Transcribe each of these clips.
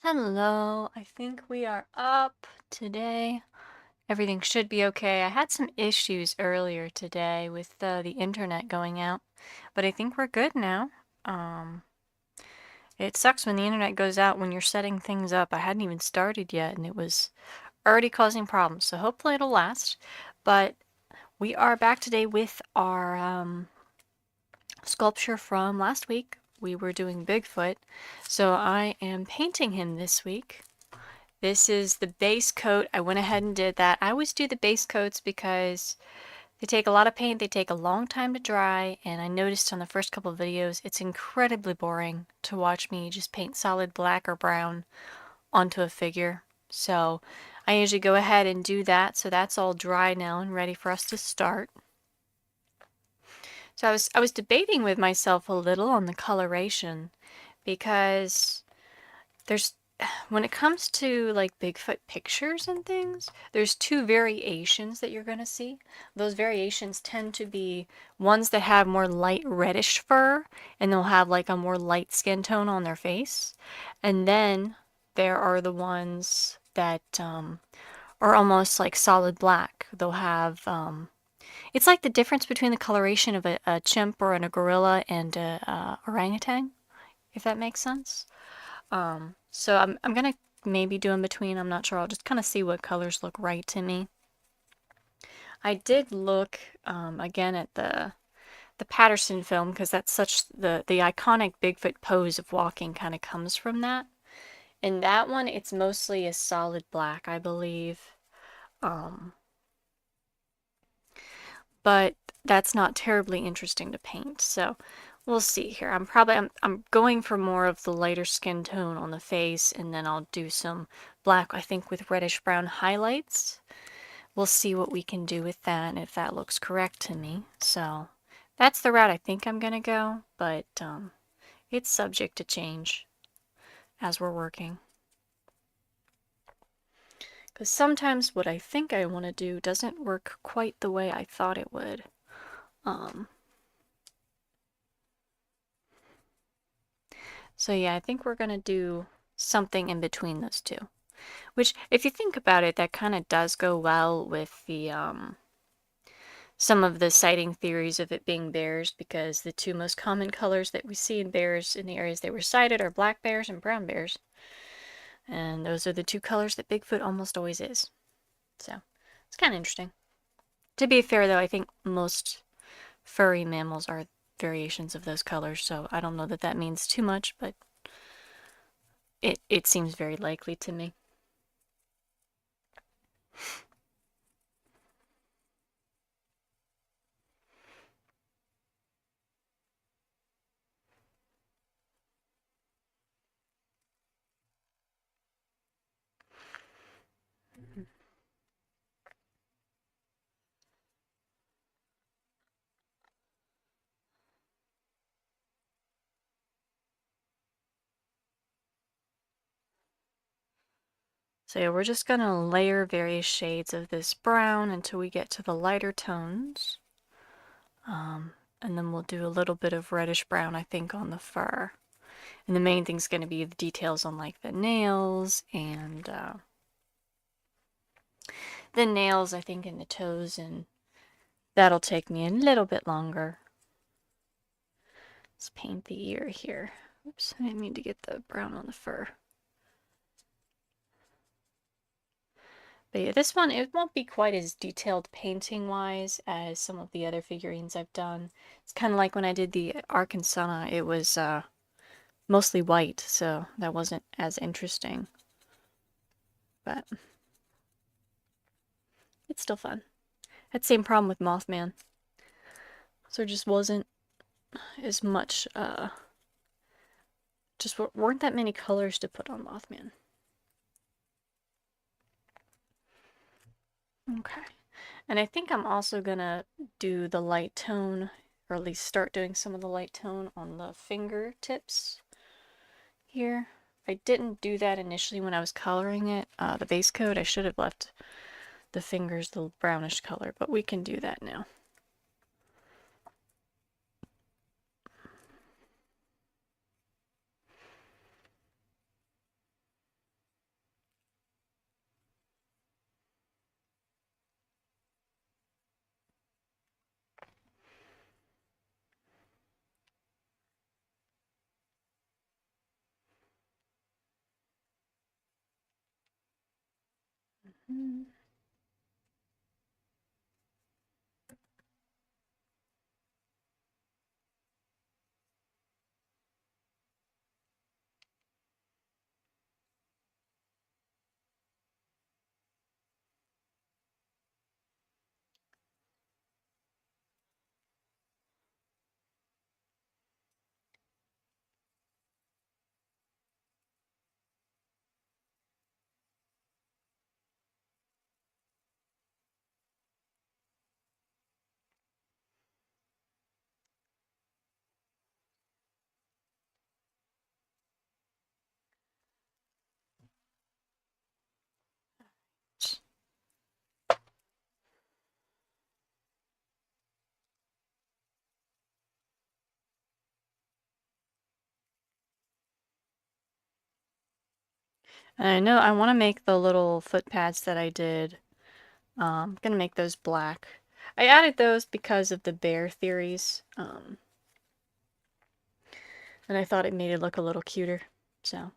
Hello, I think we are up today. Everything should be okay. I had some issues earlier today with the internet going out, but I think we're good now. Um, it sucks when the internet goes out when you're setting things up. I hadn't even started yet and it was already causing problems, so hopefully it'll last. But we are back today with our sculpture from last week. We were doing Bigfoot, so I am painting him this week. This is the base coat. I went ahead and did that. I always do the base coats because they take a lot of paint, they take a long time to dry, and I noticed on the first couple of videos it's incredibly boring to watch me just paint solid black or brown onto a figure. So I usually go ahead and do that, so that's all dry now and ready for us to start. So I was debating with myself a little on the coloration because there's when it comes to like Bigfoot pictures and things, there's two variations that you're going to see. Those variations tend to be ones that have more light reddish fur and they'll have like a more light skin tone on their face. And then there are the ones that are almost like solid black. They'll have it's like the difference between the coloration of a chimp or a gorilla and a orangutan, if that makes sense. So I'm gonna maybe do in between. I'm not sure. I'll just kind of see what colors look right to me. I did look again at the Patterson film because that's such the iconic Bigfoot pose of walking kind of comes from that. In that one, it's mostly a solid black, I believe. Um, but that's not terribly interesting to paint. So we'll see here. I'm going for more of the lighter skin tone on the face, and then I'll do some black, I think, with reddish brown highlights. We'll see what we can do with that and if that looks correct to me. So that's the route I think I'm gonna go, but it's subject to change as we're working. Because sometimes what I think I want to do doesn't work quite the way I thought it would. Um, So yeah, I think we're gonna do something in between those two. Which, if you think about it, that kind of does go well with the some of the sighting theories of it being bears, because the two most common colors that we see in bears in the areas they were sighted are black bears and brown bears. And those are the two colors that Bigfoot almost always is. So it's kind of interesting. To be fair, though, I think most furry mammals are variations of those colors, so I don't know that that means too much, but it seems very likely to me. So yeah, we're just gonna layer various shades of this brown until we get to the lighter tones. And then we'll do a little bit of reddish brown, I think, on the fur. And the main thing's gonna be the details on like the nails and the nails, I think, and the toes, and that'll take me a little bit longer. Let's paint the ear here. Oops, I didn't mean to get the brown on the fur. But yeah, this one, it won't be quite as detailed painting-wise as some of the other figurines I've done. It's kind of like when I did the Arkansas, it was mostly white, so that wasn't as interesting. But it's still fun. Had the same problem with Mothman. So there just wasn't as much, just weren't that many colors to put on Mothman. Okay. And I think I'm also gonna do the light tone, or at least start doing some of the light tone on the fingertips here. I didn't do that initially when I was coloring it, the base coat. I should have left the fingers the brownish color, but we can do that now. And I know I want to make the little foot pads that I did. I'm gonna make those black. I added those because of the bear theories, and I thought it made it look a little cuter. So,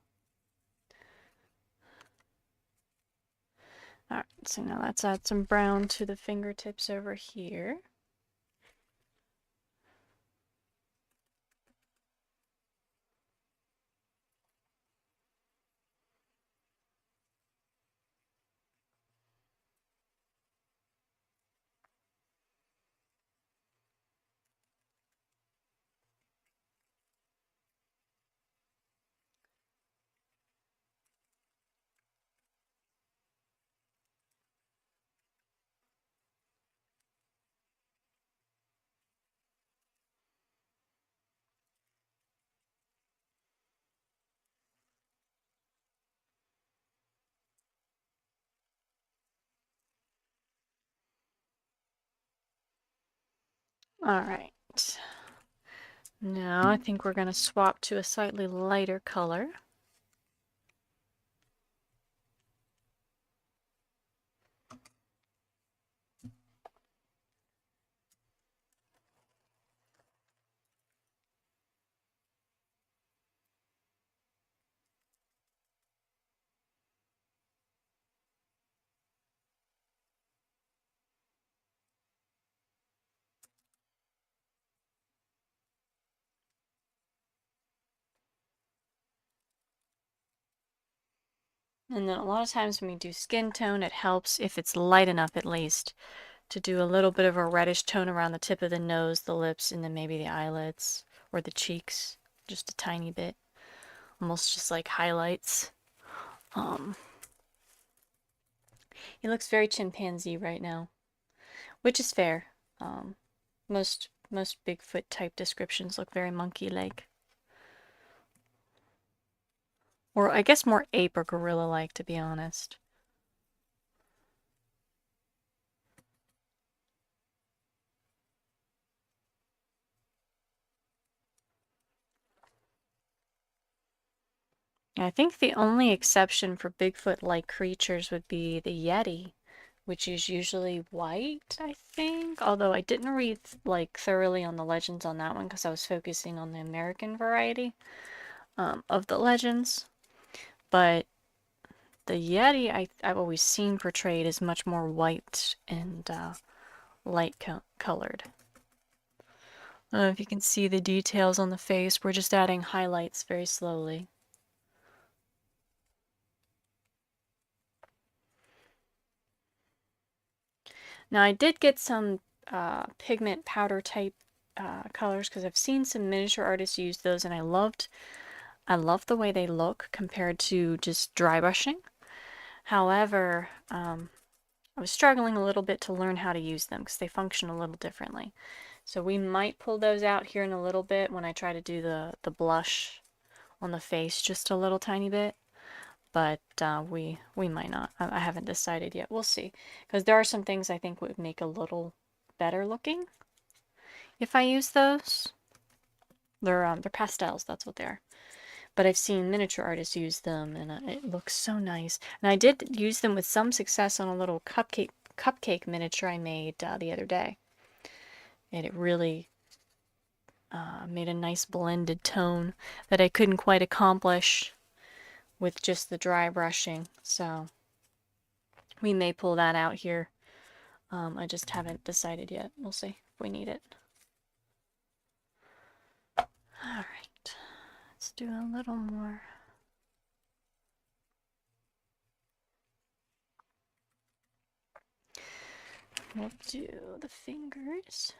alright, so now let's add some brown to the fingertips over here. Alright. Now I think we're gonna swap to a slightly lighter color. And then a lot of times when we do skin tone, it helps if it's light enough at least to do a little bit of a reddish tone around the tip of the nose, the lips, and then maybe the eyelids or the cheeks, just a tiny bit, almost just like highlights. Um, he looks very chimpanzee right now, which is fair. Um, most Bigfoot type descriptions look very monkey-like, or I guess more ape or gorilla-like, to be honest. I think the only exception for Bigfoot-like creatures would be the Yeti, which is usually white, I think. Although I didn't read like thoroughly on the legends on that one because I was focusing on the American variety of the legends. But the Yeti I've always seen portrayed as much more white and light colored. I don't know if you can see the details on the face. We're just adding highlights very slowly. Now I did get some pigment powder type colors because I've seen some miniature artists use those and I love the way they look compared to just dry brushing. However, I was struggling a little bit to learn how to use them because they function a little differently. So we might pull those out here in a little bit when I try to do the blush on the face just a little tiny bit. But we might not. I haven't decided yet. We'll see. Because there are some things I think would make a little better looking if I use those. They're pastels, that's what they are. But I've seen miniature artists use them, and it looks so nice. And I did use them with some success on a little cupcake miniature I made the other day. And it really made a nice blended tone that I couldn't quite accomplish with just the dry brushing. So We may pull that out here. I just haven't decided yet. We'll see if we need it. Alright, let's do a little more. We'll do the fingers.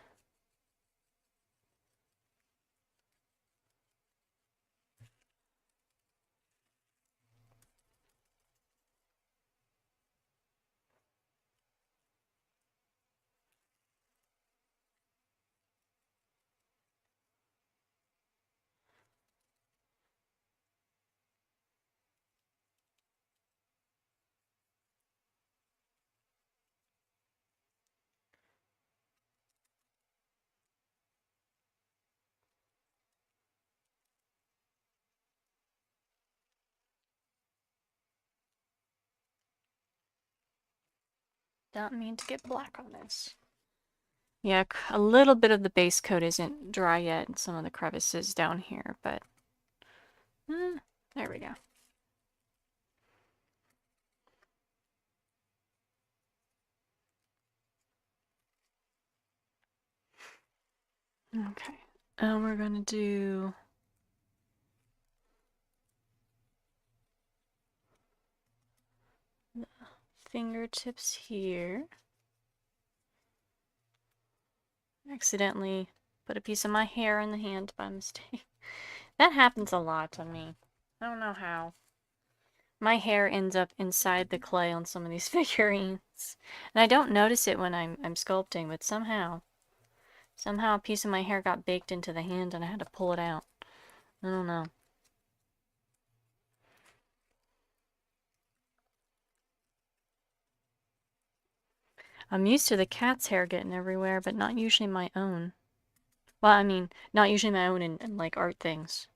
Don't mean to get black on this. Yeah, a little bit of the base coat isn't dry yet in some of the crevices down here, but there we go. Okay, and we're gonna do the fingertips here. Accidentally put a piece of my hair in the hand by mistake. That happens a lot to me. I don't know how. My hair ends up inside the clay on some of these figurines. And I don't notice it when I'm sculpting, but somehow a piece of my hair got baked into the hand and I had to pull it out. I don't know. I'm used to the cat's hair getting everywhere, but not usually my own. Well, I mean, not usually my own in like art things.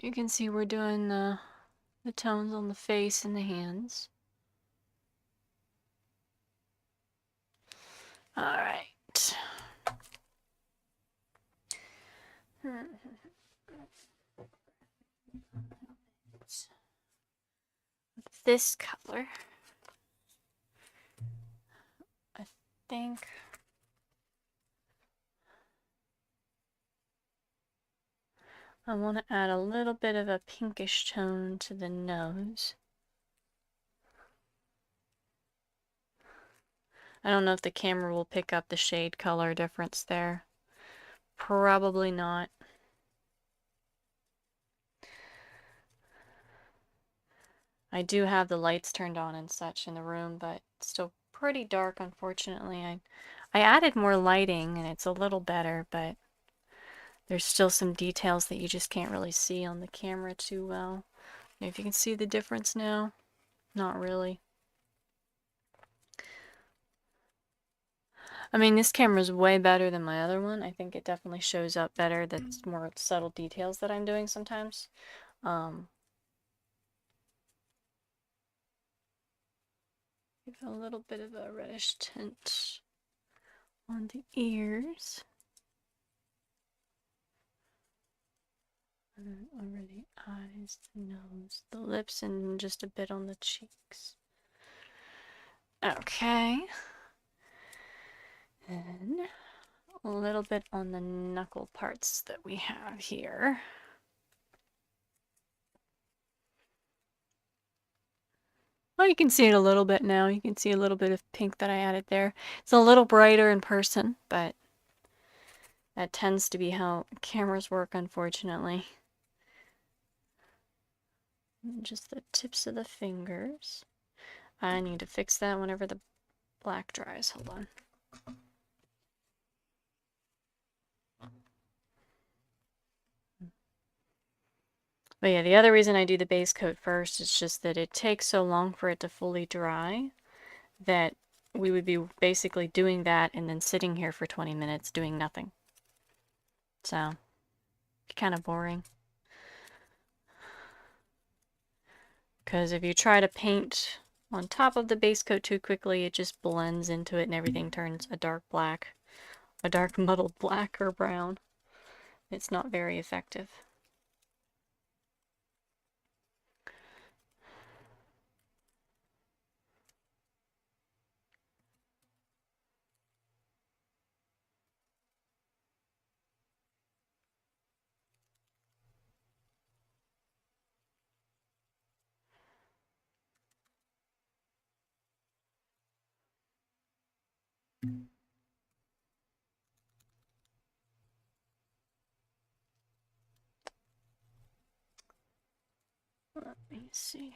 You can see we're doing the tones on the face and the hands. Alright. This color, I think I want to add a little bit of a pinkish tone to the nose. I don't know if the camera will pick up the shade color difference there. Probably not. I do have the lights turned on and such in the room, but it's still pretty dark, unfortunately. I added more lighting and it's a little better, but there's still some details that you just can't really see on the camera too well. If you can see the difference now, not really. I mean, this camera is way better than my other one. I think it definitely shows up better. That's more subtle details that I'm doing sometimes. Give a little bit of a reddish tint on the ears. And then over the eyes, the nose, the lips, and just a bit on the cheeks. Okay. Then a little bit on the knuckle parts that we have here. Well, you can see it a little bit now. You can see a little bit of pink that I added there. It's a little brighter in person, but that tends to be how cameras work, unfortunately. And just the tips of the fingers. I need to fix that whenever the black dries. Hold on. But yeah, the other reason I do the base coat first is just that it takes so long for it to fully dry that we would be basically doing that and then sitting here for 20 minutes doing nothing. So, kind of boring. Because if you try to paint on top of the base coat too quickly, it just blends into it and everything turns a dark black. a dark muddled black or brown. It's not very effective. Let me see.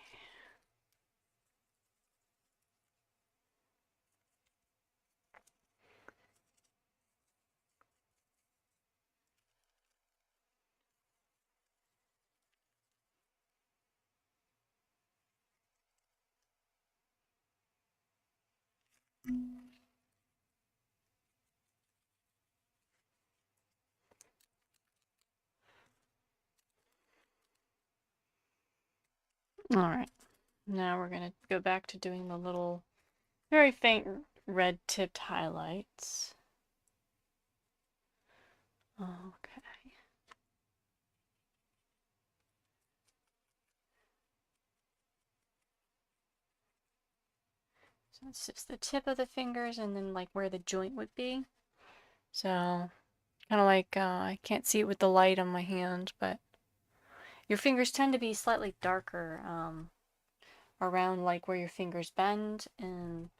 Alright, now we're going to go back to doing the little, very faint red tipped highlights. Okay. So it's just the tip of the fingers and then like where the joint would be. So kind of like, I can't see it with the light on my hand, but your fingers tend to be slightly darker around like where your fingers bend and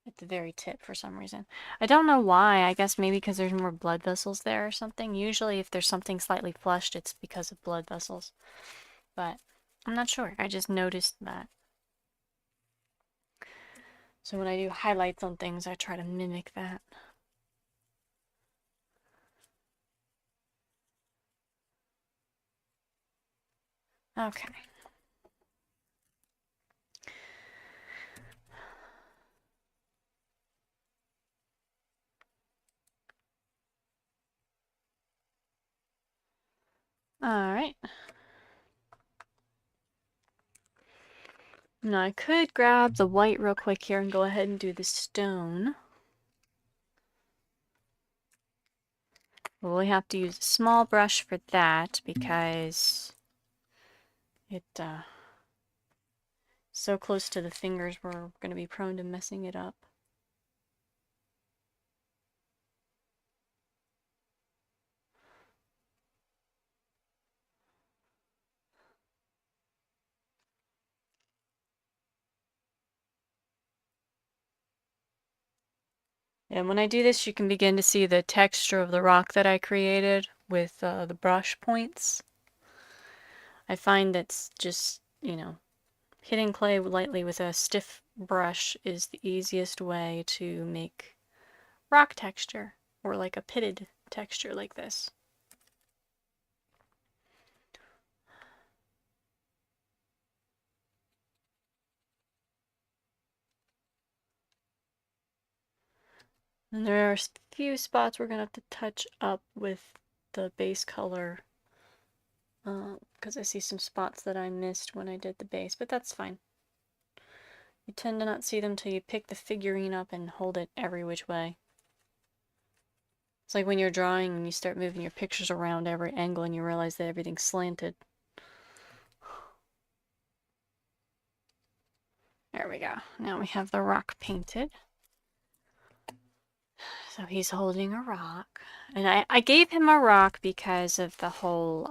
at the very tip for some reason. I don't know why. I guess maybe because there's more blood vessels there or something. Usually if there's something slightly flushed, it's because of blood vessels. But I'm not sure. I just noticed that. So when I do highlights on things, I try to mimic that. Okay. Alright. Now I could grab the white real quick here and go ahead and do the stone. But we'll have to use a small brush for that because it so close to the fingers we're going to be prone to messing it up. And when I do this, you can begin to see the texture of the rock that I created with the brush points. I find that's just, you know, hitting clay lightly with a stiff brush is the easiest way to make rock texture, or like a pitted texture like this. And there are a few spots we're going to have to touch up with the base color because I see some spots that I missed when I did the base, but that's fine. You tend to not see them till you pick the figurine up and hold it every which way. It's like when you're drawing and you start moving your pictures around every angle and you realize that everything's slanted. There we go. Now we have the rock painted. So he's holding a rock. And I gave him a rock because of the whole,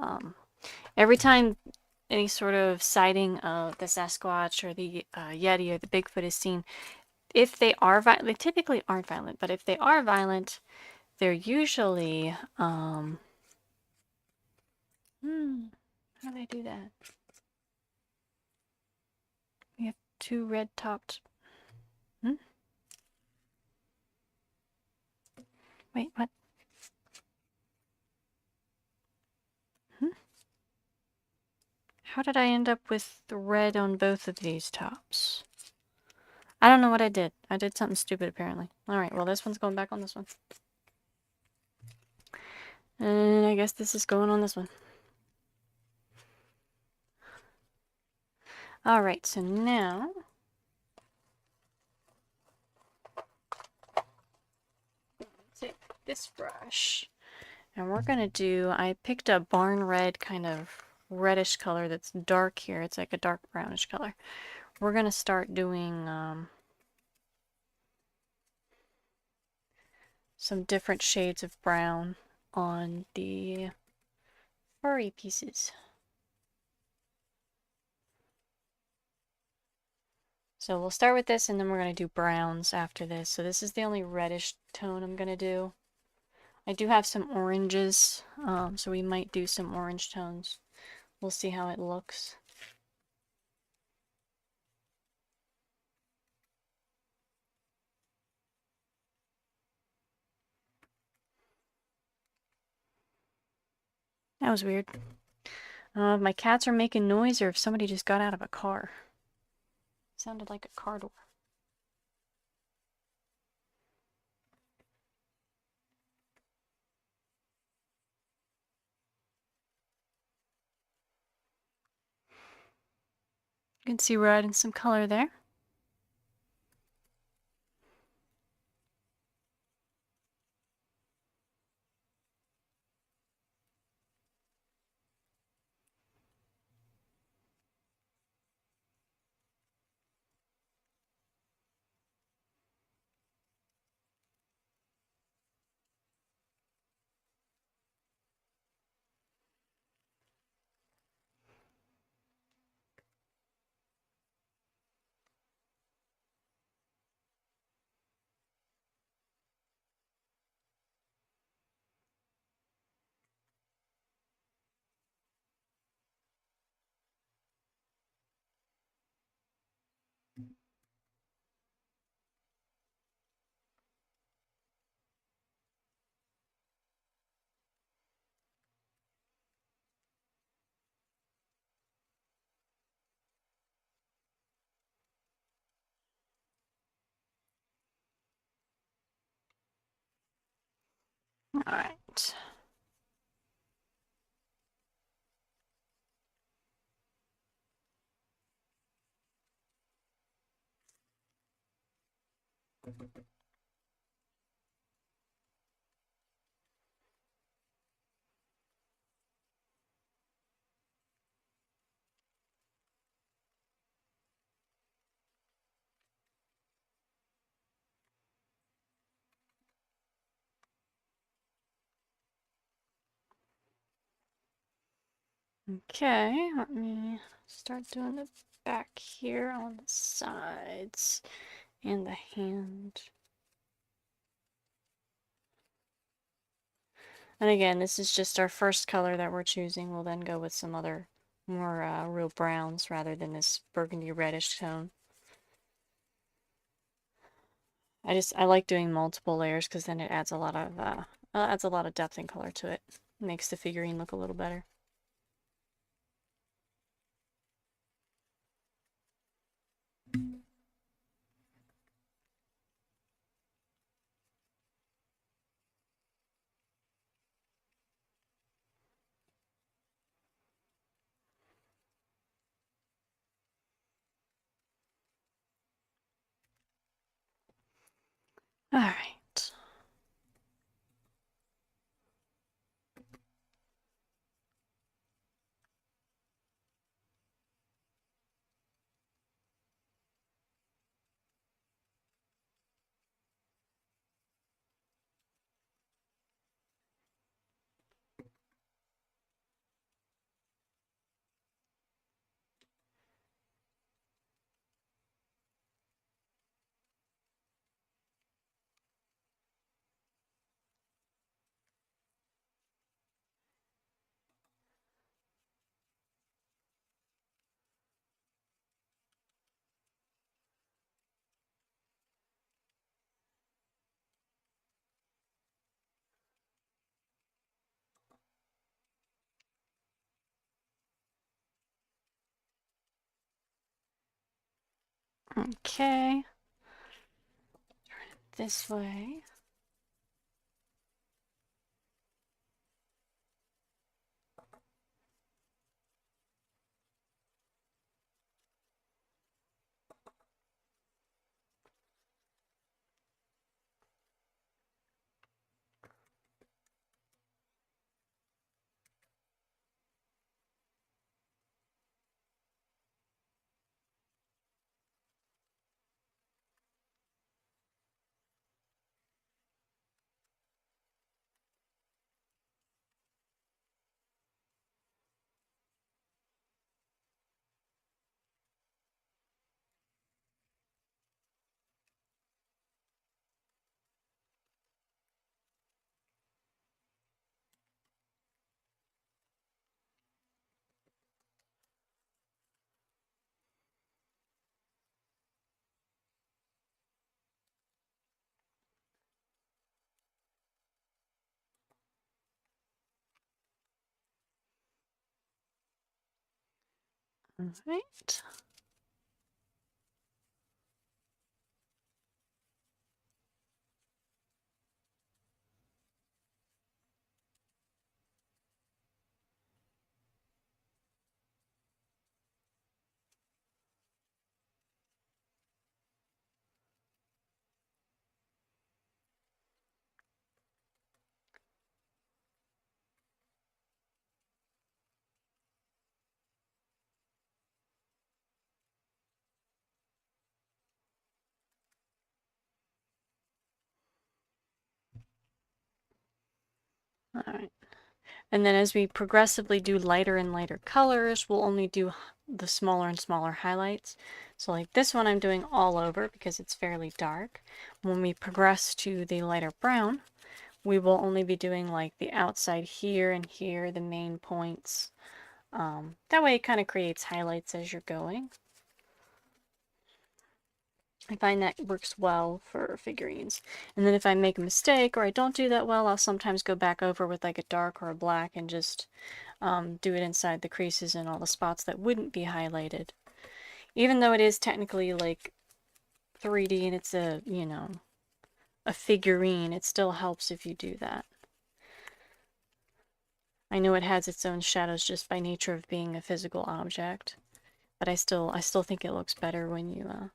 every time any sort of sighting of the Sasquatch or the Yeti or the Bigfoot is seen, if they are violent, they typically aren't violent, but if they are violent, they're usually, how do they do that? We have two red-topped, wait, what? How did I end up with the red on both of these tops? I don't know what I did. I did something stupid, apparently. Alright, well, this one's going back on this one. And I guess this is going on this one. Alright, so now this brush. And we're gonna do, I picked a barn red kind of reddish color that's dark here. It's like a dark brownish color. We're gonna start doing some different shades of brown on the furry pieces. So we'll start with this and then we're going to do browns after this. So this is the only reddish tone I'm going to do. I do have some oranges, so we might do some orange tones. We'll see how it looks. That was weird. If my cats are making noise or if somebody just got out of a car. It sounded like a car door. You can see we're adding some color there. All right. Okay, let me start doing the back here on the sides and the hand. And again, this is just our first color that we're choosing. We'll then go with some other more real browns rather than this burgundy reddish tone. I like doing multiple layers because then it adds a lot of depth and color to it. Makes the figurine look a little better. All right. Okay. Turn it this way. All right. All right. And then as we progressively do lighter and lighter colors, we'll only do the smaller and smaller highlights. So like this one I'm doing all over because it's fairly dark. When we progress to the lighter brown, we will only be doing like the outside here and here, the main points. That way it kind of creates highlights as you're going. I find that works well for figurines. And then if I make a mistake or I don't do that well, I'll sometimes go back over with like a dark or a black and just do it inside the creases and all the spots that wouldn't be highlighted. Even though it is technically like 3D and it's a, you know, a figurine, it still helps if you do that. I know it has its own shadows just by nature of being a physical object, but I still think it looks better when you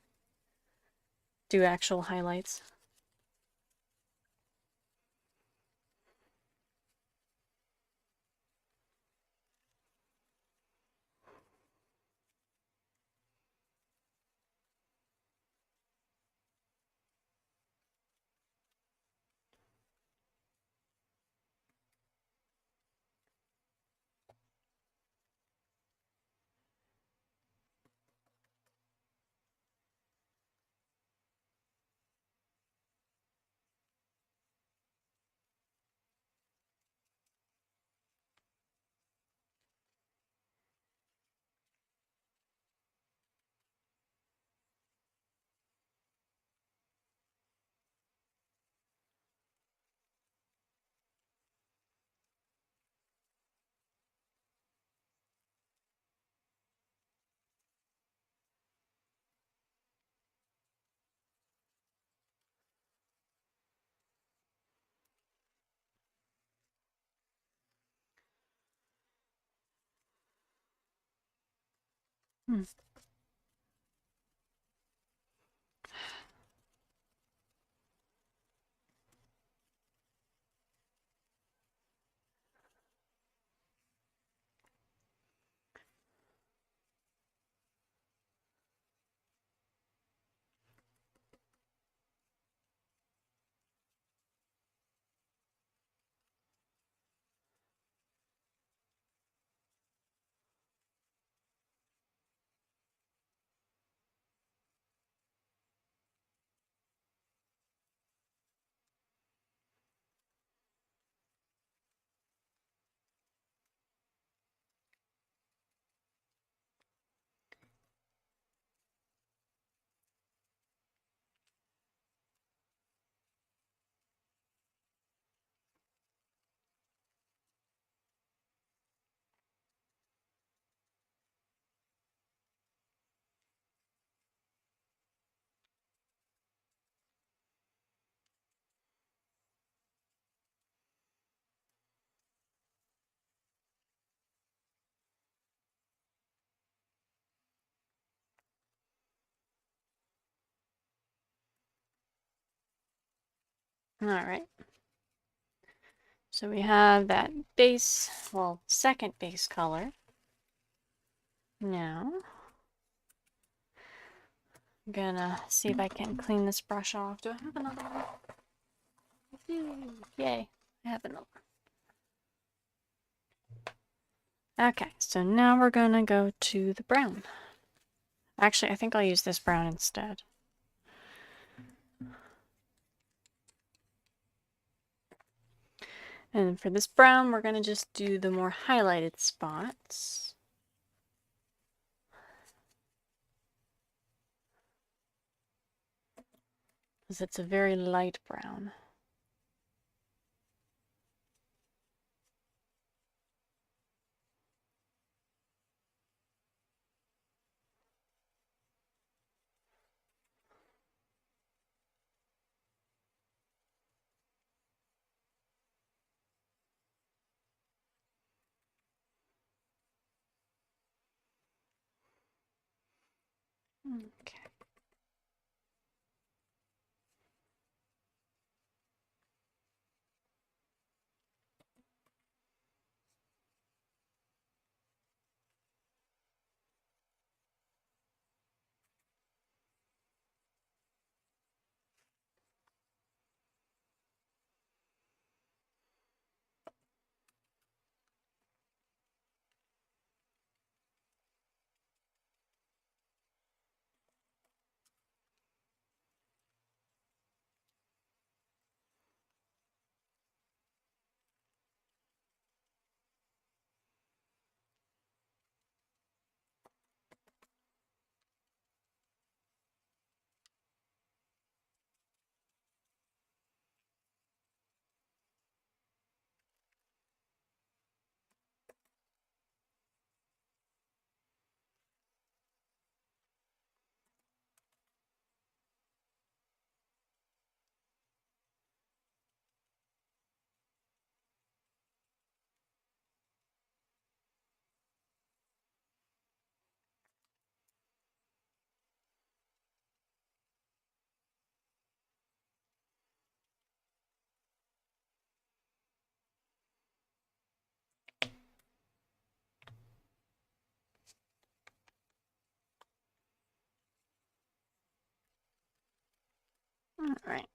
do actual highlights. Hmm. All right. So we have that base, well, second base color. Now, I'm gonna see if I can clean this brush off. Do I have another one? Yay, I have another. Okay, so now we're gonna go to the brown. Actually, I think I'll use this brown instead. And for this brown, we're gonna just do the more highlighted spots. Because it's a very light brown. Okay. All right.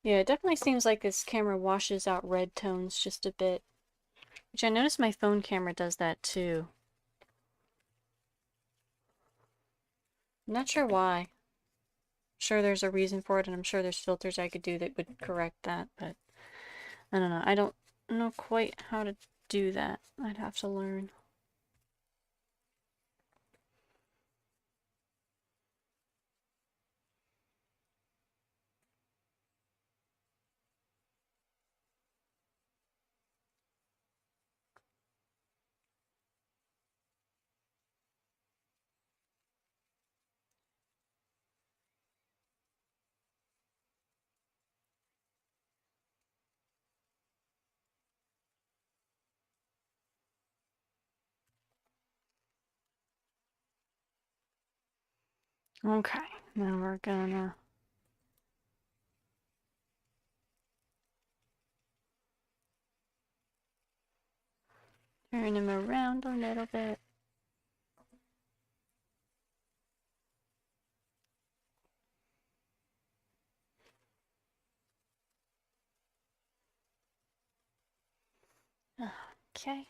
Yeah, it definitely seems like this camera washes out red tones just a bit. Which I noticed my phone camera does that too. I'm not sure why. I'm sure there's a reason for it, and I'm sure there's filters I could do that would correct that, but I don't know. I don't know quite how to do that. I'd have to learn. Okay, now we're gonna turn him around a little bit. Okay.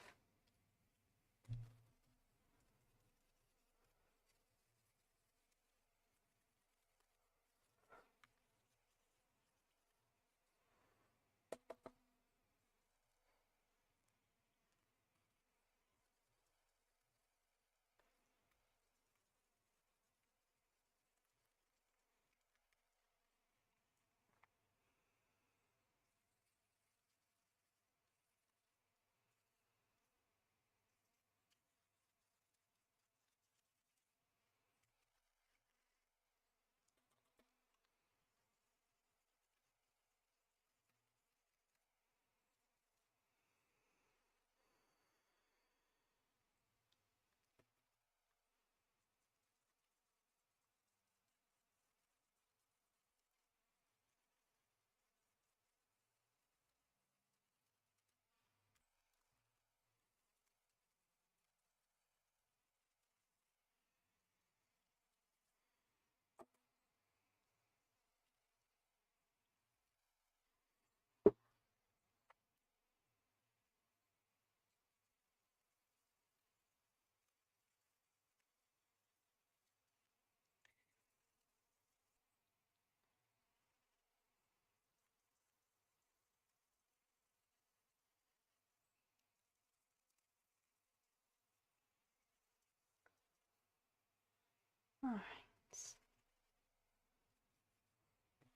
Alright.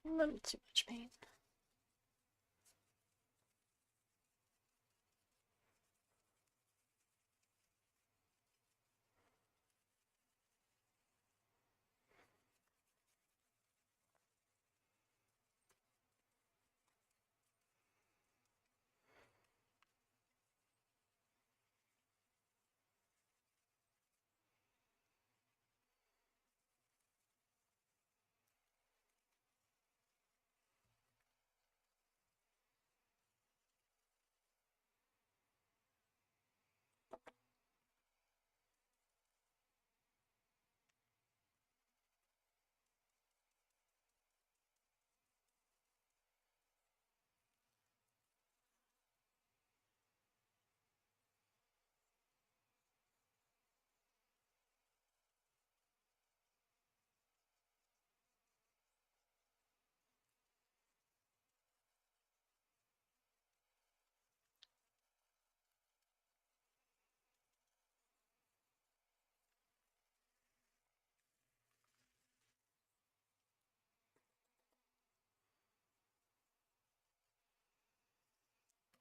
A little too much paint.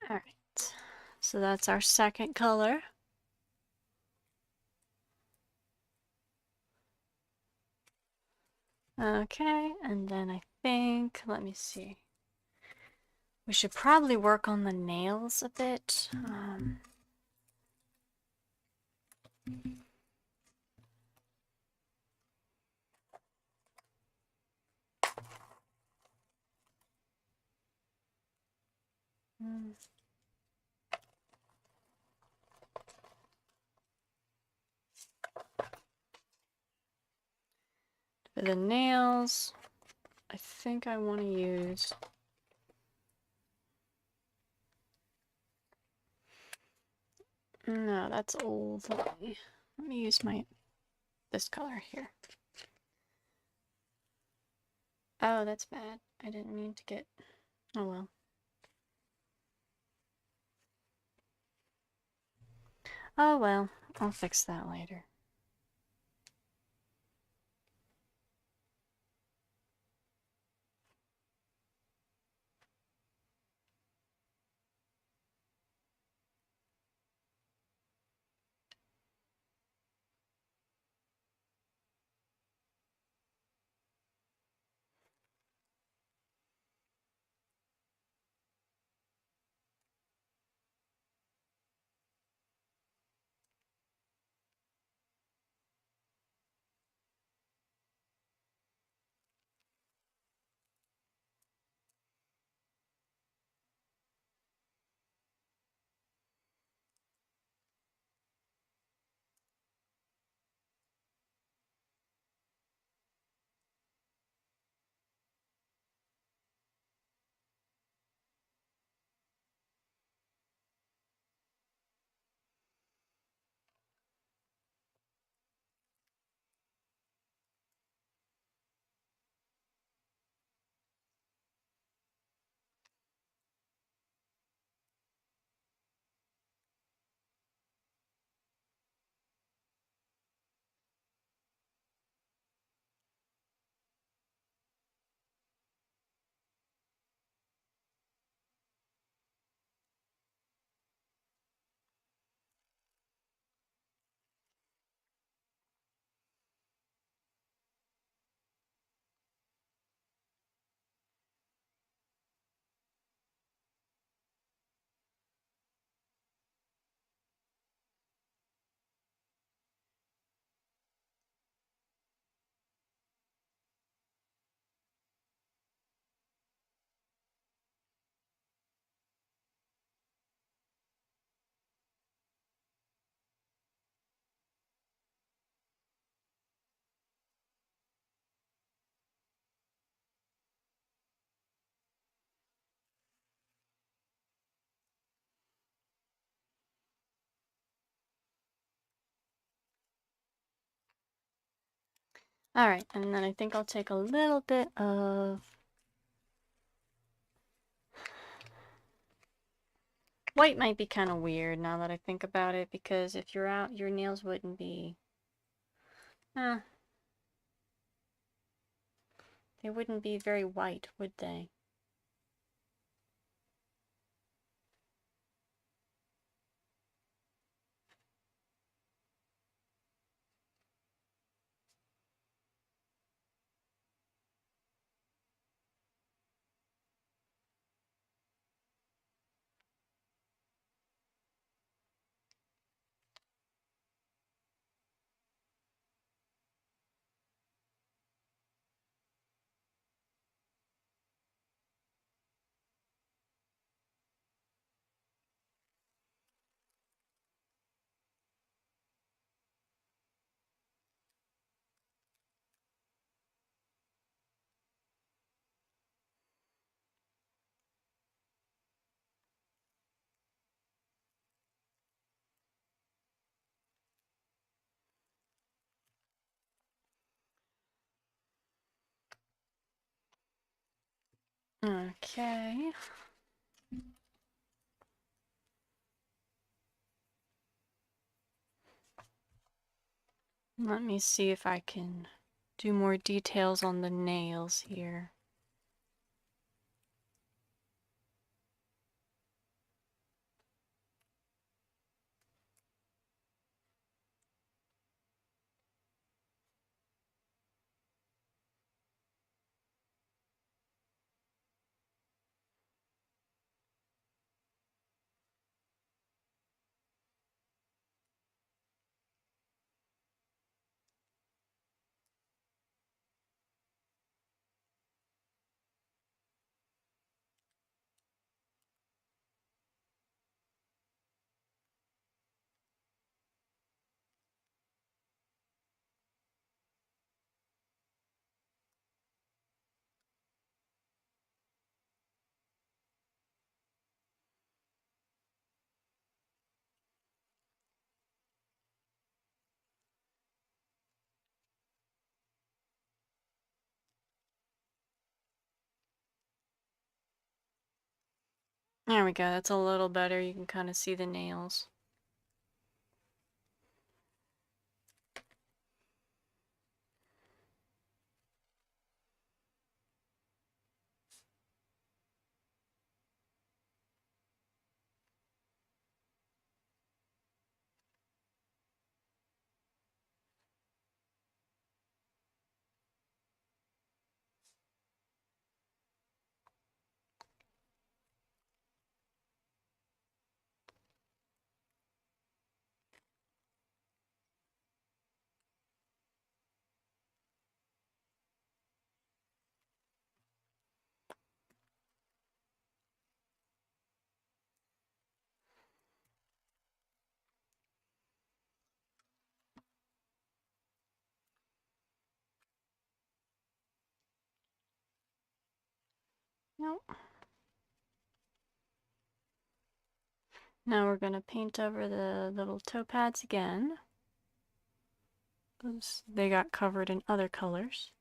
All right, so that's our second color. Okay, and then I think, let me see. We should probably work on the nails a bit. For the nails, I think I want to use... No, that's old. Let me use this color here. Oh, that's bad. I didn't mean to get... Oh well. Oh well, I'll fix that later. Alright, and then I think I'll take a little bit of... White might be kind of weird now that I think about it, because if you're out, your nails wouldn't be... they wouldn't be very white, would they? Okay. Let me see if I can do more details on the nails here. There we go. That's a little better. You can kind of see the nails. Nope. Now we're going to paint over the little toe pads again. They got covered in other colors.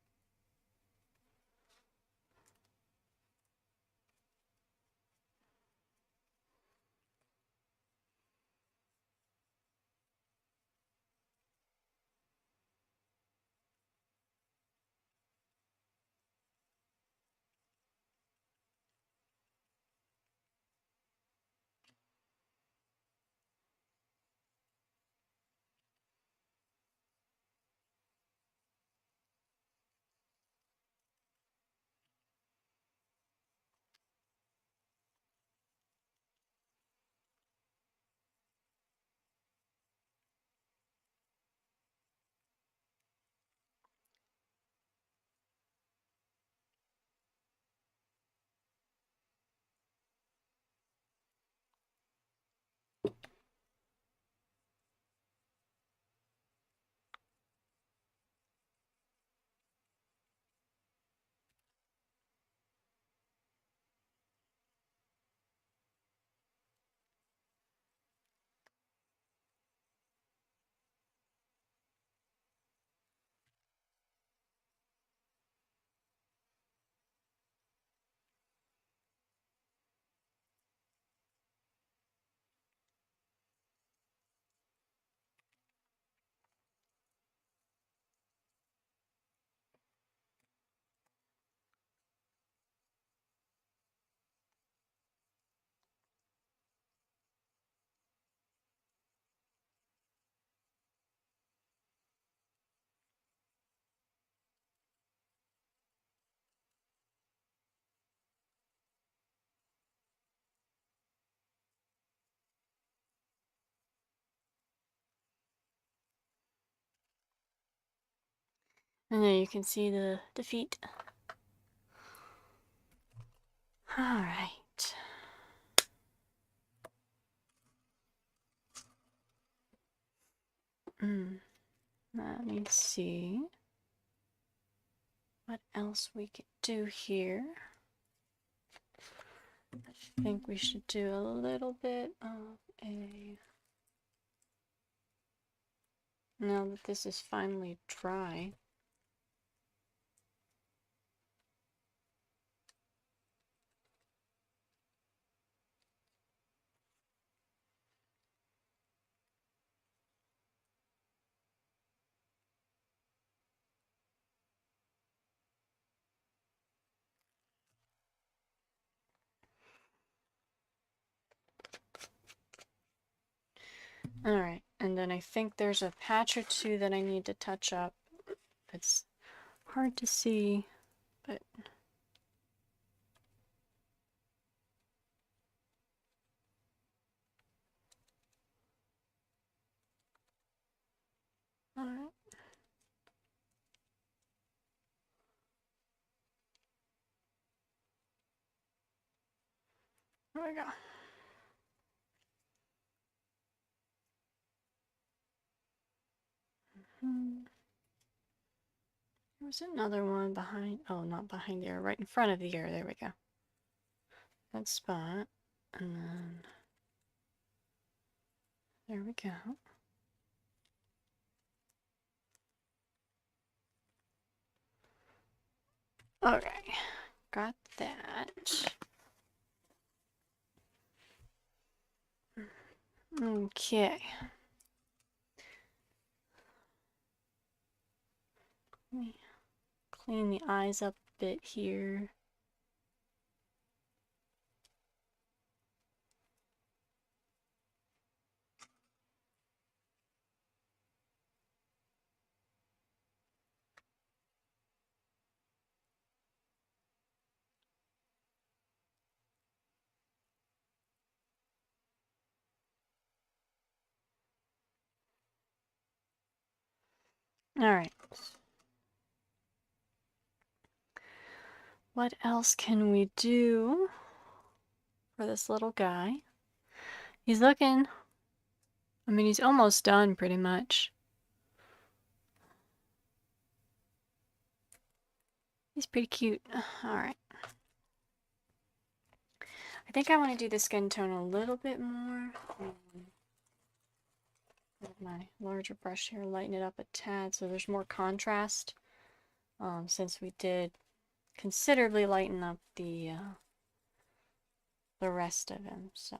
And there you can see the feet. Alright. Let me see what else we could do here. I think we should do a little bit of a... Now that this is finally dry. Alright, and then I think there's a patch or two that I need to touch up. It's hard to see, but... Alright. There we go. There was another one behind, oh, not behind the ear, right in front of the ear. There we go. That spot. And then there we go. Okay, got that. Okay. Let me clean the eyes up a bit here. Alright. What else can we do for this little guy? He's looking... I mean, he's almost done, pretty much. He's pretty cute. Alright. I think I want to do the skin tone a little bit more. With my larger brush here, lighten it up a tad so there's more contrast. Since we did considerably lighten up the rest of him, so.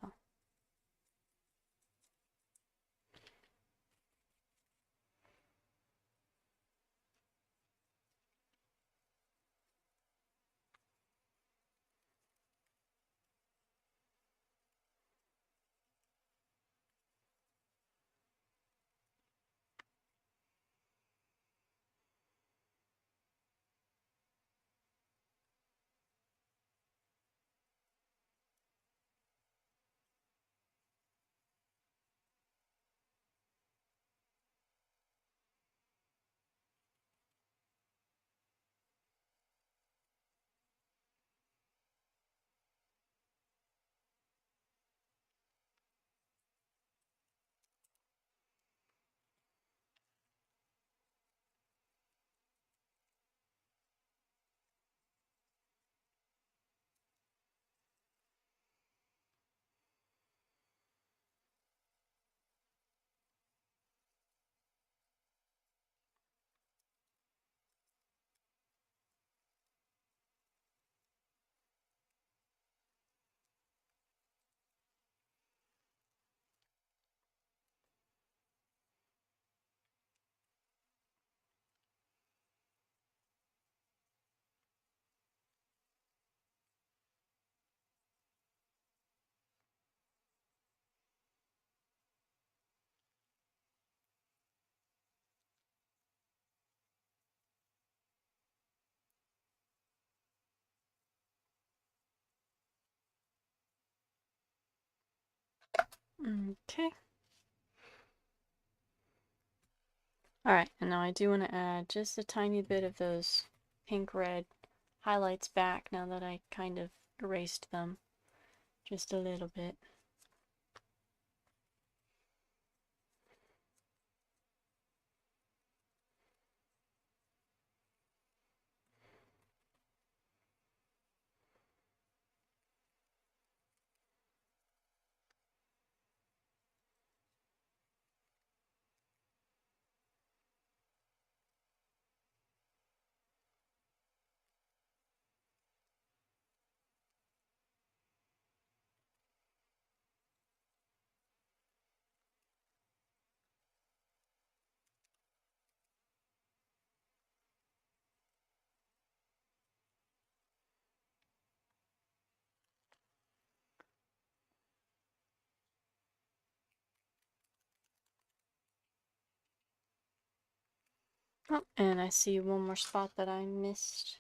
Okay. Alright, and now I do want to add just a tiny bit of those pink-red highlights back now that I kind of erased them. Just a little bit. Oh, and I see one more spot that I missed.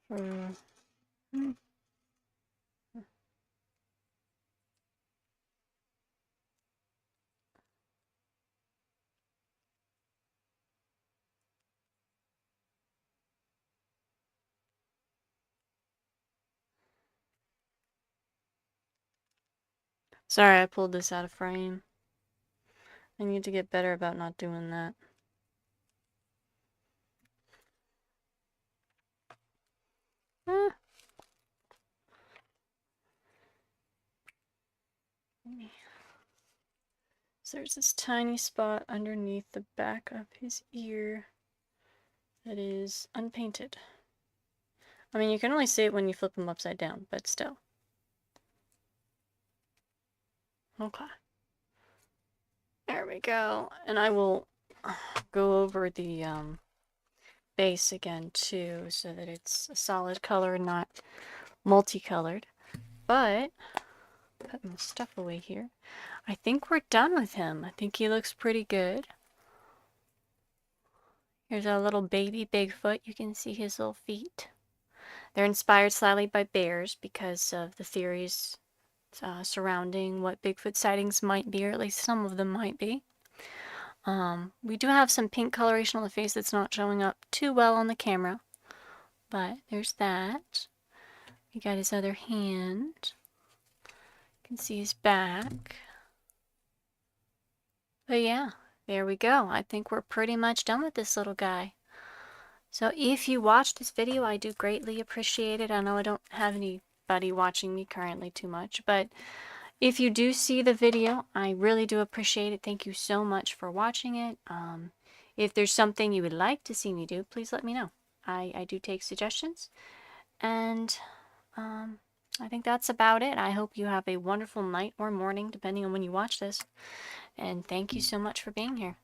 For... Sorry, I pulled this out of frame. I need to get better about not doing that. Ah. So there's this tiny spot underneath the back of his ear that is unpainted. I mean, you can only see it when you flip him upside down, but still. Okay. There we go. And I will go over the base again too, so that it's a solid color, not multicolored. But, put my stuff away here. I think we're done with him. I think he looks pretty good. Here's our little baby Bigfoot. You can see his little feet. They're inspired slightly by bears because of the theories surrounding what Bigfoot sightings might be, or at least some of them might be. We do have some pink coloration on the face that's not showing up too well on the camera, but there's that. We got his other hand. You can see his back. But yeah, there we go. I think we're pretty much done with this little guy. So if you watched this video, I do greatly appreciate it. I know I don't have anybody watching me currently too much, but if you do see the video, I really do appreciate it. Thank you so much for watching it. If there's something you would like to see me do, please let me know. I do take suggestions. And I think that's about it. I hope you have a wonderful night or morning, depending on when you watch this. And thank you so much for being here.